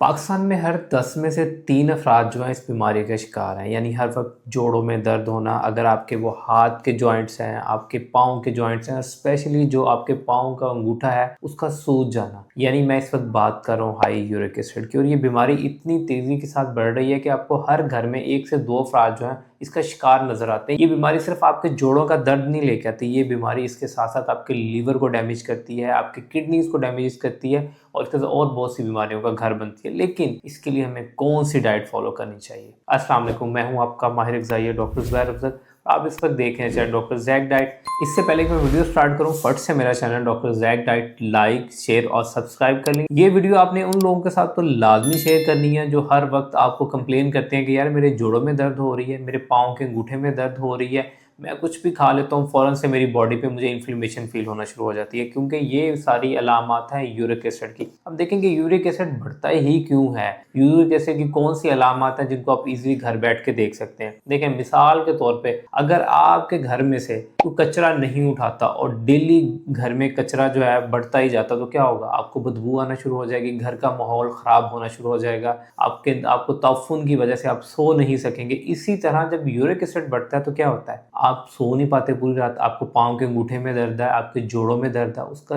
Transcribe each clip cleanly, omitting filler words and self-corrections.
पाकिस्तान में हर 10 में से 3 अफराद जो हैं इस बीमारी का शिकार हैं। यानी हर वक्त जोड़ों में दर्द होना, अगर आपके वो हाथ के जॉइंट्स हैं, आपके पाँव के जॉइंट्स हैं, स्पेशली जो आपके पाँव का अंगूठा है उसका सूज जाना। यानी मैं इस वक्त बात कर रहा हूँ हाई यूरिक एसिड की, और ये बीमारी इतनी तेज़ी के साथ बढ़ रही है कि आपको हर घर में 1 से 2 अफराद जो हैं इसका शिकार नज़र आते हैं। ये बीमारी सिर्फ आपके जोड़ों का दर्द नहीं लेके आती, ये बीमारी इसके साथ साथ आपके लीवर को डैमेज करती है, आपके किडनीज को डैमेज करती है और इसके साथ और बहुत सी बीमारियों का घर बनती है। लेकिन इसके लिए हमें कौन सी डाइट फॉलो करनी चाहिए? अस्सलाम वालेकुम, मैं हूं आपका माहिर ग़िज़ाई डॉक्टर ज़ुबैर अफजल। आप इस वक्त देख रहे हैं चैनल डॉक्टर ज़ैक डाइट। इससे पहले कि मैं वीडियो स्टार्ट करूं, फट से मेरा channel doctor Zack diet like, share और सब्सक्राइब कर लें। ये वीडियो आपने उन लोगों के साथ तो लाजमी शेयर करनी है जो हर वक्त आपको कंप्लेन करते हैं कि यार मेरे जोड़ों में दर्द हो रही है, मेरे पाँव के अंगूठे में दर्द हो रही है, मैं कुछ भी खा लेता हूँ फ़ौरन से मेरी बॉडी पे मुझे इन्फ्लेमेशन फील होना शुरू हो जाती है। क्योंकि ये सारी अलामात हैं यूरिक एसिड की। अब देखेंगे यूरिक एसिड बढ़ता ही क्यों है, यूरिक एसिड की कौन सी अलामात हैं जिनको आप इजीली घर बैठ के देख सकते हैं। देखें, मिसाल के तौर पे अगर आपके घर में से कोई कचरा नहीं उठाता और डेली घर में कचरा जो है बढ़ता ही जाता, तो क्या होगा? आपको बदबू आना शुरू हो जाएगी, घर का माहौल ख़राब होना शुरू हो जाएगा, आपको ताउफ़ुन की वजह से आप सो नहीं सकेंगे। इसी तरह जब यूरिक एसिड बढ़ता है तो क्या होता है? आप सो नहीं पाते पूरी रात, आपको पाँव के अंगूठे में दर्द है, आपके जोड़ों में दर्द है। उसका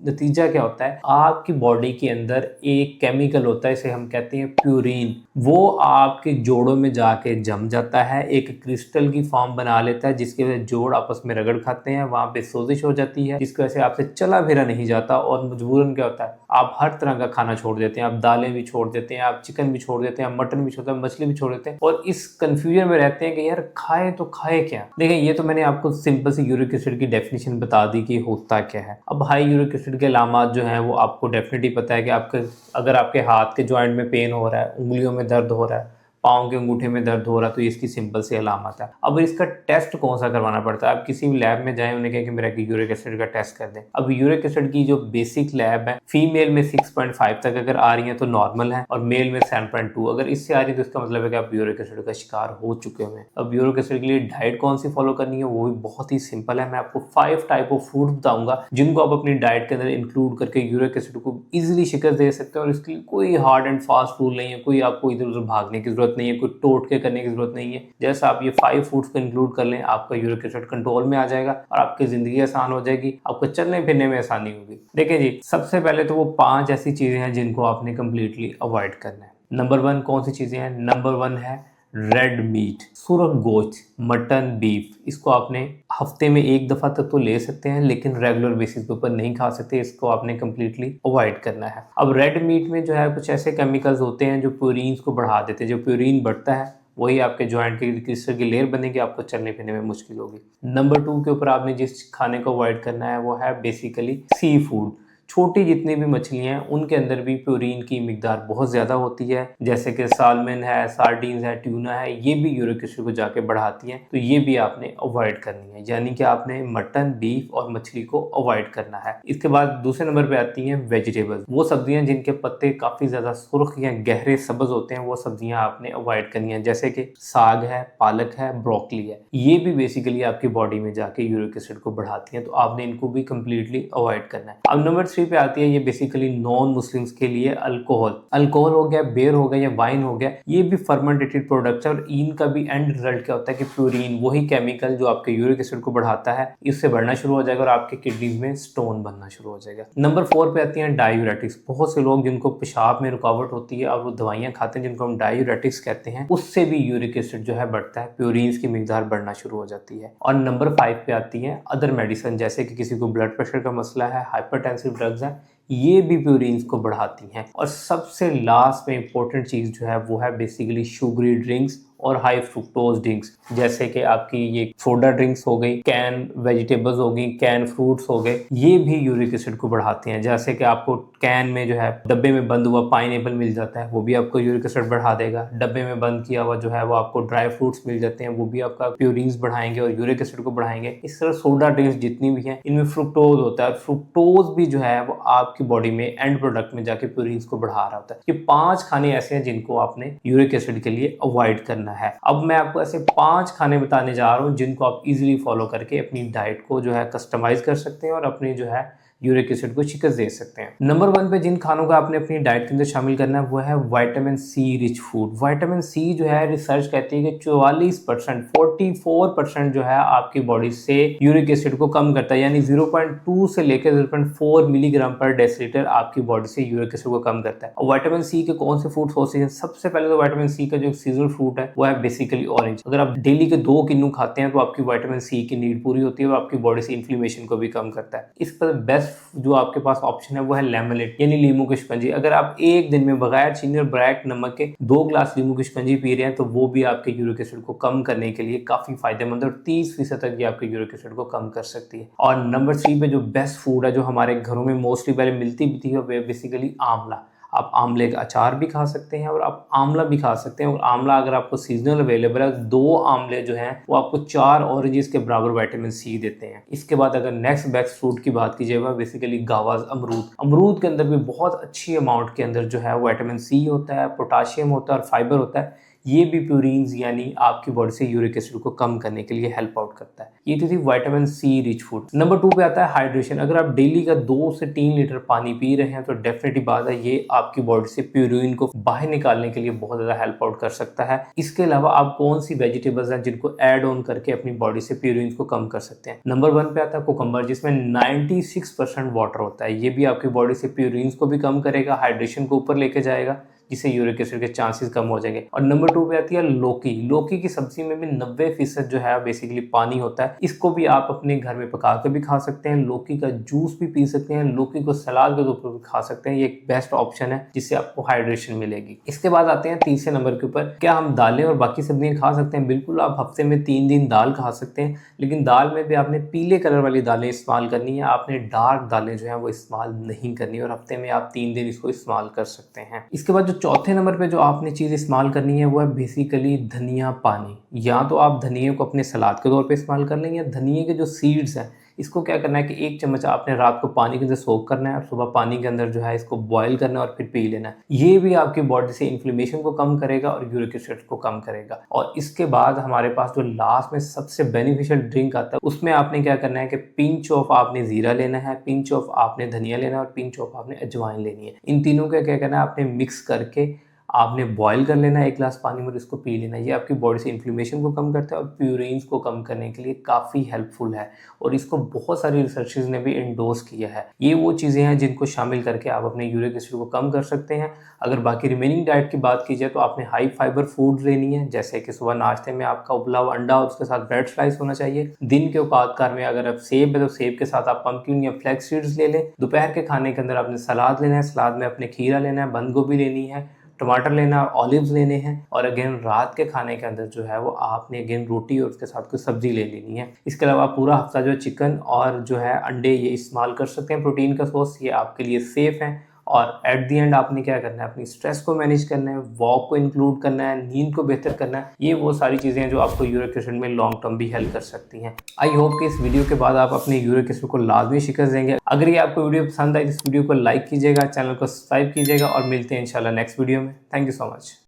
नतीजा क्या होता है? आपकी बॉडी के अंदर एक केमिकल होता है, इसे हम कहते हैं प्यूरिन। वो आपके जोड़ों में जाके जम जाता है, एक क्रिस्टल की फॉर्म बना लेता है, जिसकी वजह से जोड़ आपस में रगड़ खाते हैं, वहाँ पे सोजिश हो जाती है, जिसकी वजह से आपसे चला फिरा नहीं जाता। और मजबूरन क्या होता है? आप हर तरह का खाना छोड़ देते हैं, आप दालें भी छोड़ देते हैं, आप चिकन भी छोड़ देते हैं, आप मटन भी छोड़ देते हैं, मछली भी छोड़ देते हैं, और इस कन्फ्यूजन में रहते हैं कि यार खाए तो खाए क्या। देखिए, ये तो मैंने आपको सिंपल सी यूरिक एसिड की डेफिनेशन बता दी कि होता क्या है। अब हाई यूरिक एसिड के अलामात जो हैं वो आपको डेफिनेटली पता है कि अगर आपके हाथ के जॉइंट में पेन हो रहा है, उंगलियों में दर्द हो रहा है, पाँव के अंगूठे में दर्द हो रहा है, तो ये इसकी सिंपल सी अलामत है। अब इसका टेस्ट कौन सा करवाना पड़ता है? आप किसी भी लैब में जाएं, उन्हें कहें कि मेरा यूरिक एसिड का टेस्ट कर दें। अब यूरिक एसिड की जो बेसिक लैब है, फीमेल में 6.5 तक अगर आ रही है तो नॉर्मल है, और मेल में 7.2। अगर इससे आ रही है तो इसका मतलब है कि आप यूरिक एसिड का शिकार हो चुके हुए हैं। अब यूरिक एसिड के लिए डाइट कौन सी फॉलो करनी है, वो भी बहुत ही सिंपल है। मैं आपको 5 टाइप ऑफ फूड बताऊंगा जिनको आप अपनी डाइट के अंदर इंक्लूड करके यूरिक एसिड को इजिली शिकस्त दे सकते हैं। और इसके लिए कोई हार्ड एंड फास्ट रूल नहीं है, कोई आपको इधर उधर भागने की जरूरत नहीं है, कोई टोटके करने की जरूरत नहीं है। जैसा आप ये 5 फूड्स को इंक्लूड कर लें, आपका यूरिक एसिड कंट्रोल में आ जाएगा और आपकी जिंदगी आसान हो जाएगी, आपको चलने फिरने में आसानी होगी। देखिए जी, सबसे पहले तो वो 5 ऐसी चीजें हैं जिनको आपने कंप्लीटली अवॉइड करना है। नंबर 1 कौन सी चीजें हैं? नंबर 1 है रेड मीट, सुरख गोश्त, मटन, बीफ। इसको आपने हफ्ते में 1 दफ़ा तक तो ले सकते हैं, लेकिन रेगुलर बेसिस के ऊपर नहीं खा सकते। इसको आपने कम्प्लीटली अवॉइड करना है। अब रेड मीट में जो है कुछ ऐसे केमिकल्स होते हैं जो प्यूरिन्स को बढ़ा देते हैं। जो प्यूरिन बढ़ता है वही आपके जॉइंट की क्रिस्टल की लेयर बनेगी, आपको चलने फिरने में मुश्किल होगी। नंबर 2 के ऊपर आपने जिस खाने को अवॉइड करना है वो है बेसिकली सी फूड। छोटी जितनी भी मछलियाँ हैं उनके अंदर भी प्यूरिन की मिकदार बहुत ज़्यादा होती है, जैसे कि सालमन है, सार्डिन्स है, ट्यूना है, ये भी यूरिक एसिड को जाके बढ़ाती हैं। तो ये भी आपने अवॉइड करनी है, यानी कि आपने मटन, बीफ और मछली को अवॉइड करना है। इसके बाद दूसरे नंबर पे आती हैं वेजिटेबल्स, वो सब्जियां जिनके पत्ते काफ़ी ज़्यादा सुर्ख या गहरे सब्ज होते हैं, वो सब्जियां आपने अवॉइड करनी है, जैसे कि साग है, पालक है, ब्रोकली है। ये भी बेसिकली आपकी बॉडी में जाके यूरिक एसिड को बढ़ाती हैं, तो आपने इनको भी कम्प्लीटली अवॉइड करना है। अब नंबर 3 पे आती है, ये बेसिकली नॉन मुस्लिम्स के लिए अल्कोहल हो गया, बेयर हो गया या वाइन हो गया, ये भी फर्मेंटेटेड प्रोडक्ट्स है। और इनका भी एंड रिजल्ट क्या होता है कि प्यूरिन, वही केमिकल जो आपके यूरिक एसिड को बढ़ाता है, इससे बढ़ना शुरू हो जाएगा और आपके किडनीज में स्टोन बनना शुरू हो जाएगा। नंबर 4 पे आती हैं डायूरेटिक्स। बहुत से लोग जिनको पेशाब में रुकावट होती है और वो दवाइयां खाते हैं जिनको हम डायूरेटिक्स कहते हैं, उससे भी यूरिक एसिड जो है बढ़ता है, प्यूरिन की मिकदार बढ़ना शुरू हो जाती है। और नंबर 5 पे आती है अदर मेडिसिन, जैसे कि किसी को ब्लड प्रेशर का मसला है, हाइपरटेंसिव ड्रग्स है, ये भी प्यूरिन्स को बढ़ाती हैं। और सबसे लास्ट में इंपॉर्टेंट चीज़ जो है वो है बेसिकली शुगरी ड्रिंक्स और हाई फ्रुक्टोज ड्रिंक्स, जैसे कि आपकी ये सोडा ड्रिंक्स हो गई, कैन वेजिटेबल्स हो गई, कैन फ्रूट्स हो गए, ये भी यूरिक एसिड को बढ़ाते हैं। जैसे कि आपको कैन में जो है डब्बे में बंद हुआ पाइनएप्पल मिल जाता है, वो भी आपको यूरिक एसिड बढ़ा देगा। डब्बे में बंद किया हुआ जो है वो आपको ड्राई फ्रूट्स मिल जाते हैं, वो भी आपका प्यूरिन्स बढ़ाएंगे और यूरिक एसिड को बढ़ाएंगे। इस तरह सोडा ड्रिंक्स जितनी भी हैं इनमें फ्रुक्टोज होता है, और फ्रुक्टोज भी जो है वो आपकी बॉडी में एंड प्रोडक्ट में जाके प्यूरिन्स को बढ़ा रहा होता है। ये 5 खाने ऐसे हैं जिनको आपने यूरिक एसिड के लिए अवॉइड करना है। अब मैं आपको ऐसे 5 खाने बताने जा रहा हूँ जिनको आप इजीली फॉलो करके अपनी डाइट को जो है कस्टमाइज कर सकते हैं और अपनी जो है यूरिक एसिड को शिकस्त दे सकते हैं। नंबर 1 पे जिन खानों का आपने अपनी डाइट के अंदर शामिल करना है वो है vitamin C rich food. Vitamin C जो है रिसर्च कहती है कि 44% 44% जो है आपकी बॉडी से यूरिक एसिड को कम करता है, यानी 0.2 से लेकर 0.4 मिलीग्राम पर डेसीलीटर आपकी बॉडी से यूरिक एसिड को कम करता है। और विटामिन सी के कौन से फूड सोर्सेज हैं? सबसे पहले तो विटामिन सी का जो सीजनल फ्रूट है वो है बेसिकली ऑरेंज। अगर आप डेली के 2 किन्नू खाते हैं तो आपकी विटामिन सी की नीड पूरी होती है और आपकी बॉडी से इन्फ्लेमेशन को भी कम करता है। इस पर बेस्ट जो आपके पास ऑप्शन है वो है लेमनेड यानी नींबू की शिकंजी। अगर आप एक दिन में बगैर चीनी और ब्लैक नमक के 2 ग्लास नींबू की शिकंजी पी रहे हैं तो वो भी आपके यूरिक एसिड को कम करने के लिए काफी फायदेमंद और 30% तक ये आपके यूरिक एसिड को कम कर सकती है। और नंबर 3 पे जो बेस्ट फूड है जो हमारे घरों में मोस्टली पहले मिलती भी थी वो बेसिकली आंवला। आप आंवले का अचार भी खा सकते हैं और आप आंवला भी खा सकते हैं। और आंवला अगर आपको सीजनल अवेलेबल है 2 आंवले जो हैं वो आपको 4 ऑरेंजेस के बराबर विटामिन सी देते हैं। इसके बाद अगर नेक्स्ट बेस्ट फ्रूट की बात की जाए वह बेसिकली गावाज अमरूद। अमरूद के अंदर भी बहुत अच्छी अमाउंट के अंदर जो है विटामिन सी होता है, पोटाशियम होता है और फाइबर होता है। ये भी प्यूरिन्स यानी आपकी बॉडी से यूरिक एसिड को कम करने के लिए हेल्प आउट करता है। ये थी vitamin C rich food. Number 2 पे आता है हाइड्रेशन। अगर आप डेली का 2 से 3 लीटर पानी पी रहे हैं तो डेफिनेटली बात है ये आपकी बॉडी से प्यूरिन को बाहर निकालने के लिए बहुत ज्यादा हेल्प आउट कर सकता है। इसके अलावा आप कौन सी वेजिटेबल्स हैं जिनको ऐड ऑन करके अपनी बॉडी से प्यूरिन को कम कर सकते हैं? नंबर 1 पे आता है कुकम्बर जिसमें 96% वाटर होता है। ये भी आपकी बॉडी से प्यूरिन को भी कम करेगा, हाइड्रेशन को ऊपर लेके जाएगा जिससे यूरिक एसिड के चांसेस कम हो जाएंगे। और नंबर 2 पे आती है लौकी। लौकी की सब्जी में भी 90% जो है बेसिकली पानी होता है। इसको भी आप अपने घर में पका के भी खा सकते हैं, लौकी का जूस भी पी सकते हैं, लौकी को सलाद के ऊपर भी खा सकते हैं। ये एक बेस्ट ऑप्शन है जिससे आपको हाइड्रेशन मिलेगी। इसके बाद आते हैं तीसरे नंबर के ऊपर, क्या हम दालें और बाकी सब्जियां खा सकते हैं? बिल्कुल, आप हफ्ते में 3 दिन दाल खा सकते हैं, लेकिन दाल में भी आपने पीले कलर वाली दालें इस्तेमाल करनी है। आपने डार्क दालें जो है वो इस्तेमाल नहीं करनी और हफ्ते में आप 3 दिन इसको इस्तेमाल कर सकते हैं। इसके बाद जो चौथे नंबर पे जो आपने चीज़ इस्तेमाल करनी है वो है बेसिकली धनिया पानी। या तो आप धनिया को अपने सलाद के तौर पे इस्तेमाल कर लेंगे, धनिया के जो सीड्स हैं इसको क्या करना है कि 1 चम्मच आपने रात को पानी के अंदर सोक करना है और सुबह पानी के अंदर जो है इसको बॉईल करना है और फिर पी लेना है। ये भी आपकी बॉडी से इन्फ्लेमेशन को कम करेगा और यूरिक एसिड को कम करेगा। और इसके बाद हमारे पास जो लास्ट में सबसे बेनिफिशियल ड्रिंक आता है उसमें आपने क्या करना है कि पिंच ऑफ आपने जीरा लेना है, पिंच ऑफ आपने धनिया लेना है और पिंच ऑफ आपने अजवाइन लेनी है। इन तीनों का क्या करना है आपने मिक्स करके आपने बॉईल कर लेना है 1 गिलास पानी में, इसको पी लेना है। ये आपकी बॉडी से इन्फ्लेमेशन को कम करता है और प्यूरिन्स को कम करने के लिए काफ़ी हेल्पफुल है और इसको बहुत सारी रिसर्चेज ने भी एंडोर्स किया है। ये वो चीज़ें हैं जिनको शामिल करके आप अपने यूरिक एसिड को कम कर सकते हैं। अगर बाकी रिमेनिंग डाइट की बात की जाए तो आपने हाई फाइबर फूड लेनी है, जैसे कि सुबह नाश्ते में आपका उबला हुआ अंडा और उसके साथ ब्रेड स्लाइस होना चाहिए। दिन के औकातकार में अगर आप सेब है तो सेब के साथ आप पंपकिन या फ्लैक्स सीड्स ले लें। दोपहर के खाने के अंदर आपने सलाद लेना है, सलाद में अपने खीरा लेना है, बंद गोभी लेनी है, टमाटर लेना है, ऑलिव्स लेने हैं। और अगेन रात के खाने के अंदर जो है वो आपने अगेन रोटी और उसके साथ कोई सब्जी ले लेनी है। इसके अलावा पूरा हफ्ता जो चिकन और जो है अंडे ये इस्तेमाल कर सकते हैं प्रोटीन का सोर्स, ये आपके लिए सेफ है। और एट दी एंड आपने क्या करना है, अपनी स्ट्रेस को मैनेज करना है, वॉक को इंक्लूड करना है, नींद को बेहतर करना है। ये वो सारी चीज़ें हैं जो आपको यूरिक एसिड में लॉन्ग टर्म भी हेल्प कर सकती हैं। आई होप कि इस वीडियो के बाद आप अपने यूरिक एसिड को लाजमी शिकस्त देंगे। अगर ये आपको वीडियो पसंद आई तो इस वीडियो को लाइक कीजिएगा, चैनल को सब्सक्राइब कीजिएगा और मिलते हैं इंशाल्लाह नेक्स्ट वीडियो में। Thank you so much.